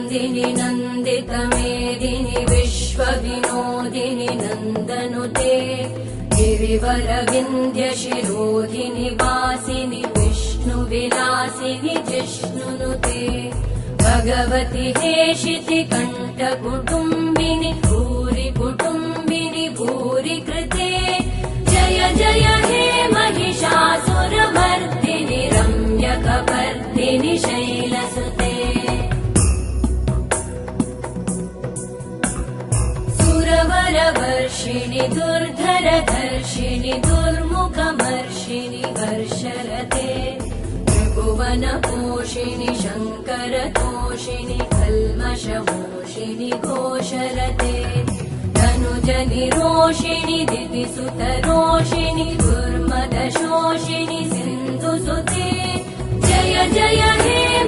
नन्दिनि नन्दितमेदिनि विश्वविनोदिनि नन्दनुते गिरिवरविन्ध्यशिरोधिनि वासिनि विष्णुविलासिनि जिष्णुनुते भगवति हेशिति कण्ठकुटुम्बिनि भूरि कुटुम्बिनि भूरि कृते जय जय हे महिषासुरमर्दिनि रम्यकपर्दिनि शैलसुते सुरवरवर्षिणि दुर्धरधर्षिणि दुर्मुखमर्षिणि वर्षरते त्रिभुवनपोषिणि शङ्करतोषिणि कल्मषमोषिणि घोषरते धनुजनिरोषिणि दितिसुतरोषिणि दुर्मदशोषिणि सिन्धुसुते जय जय हे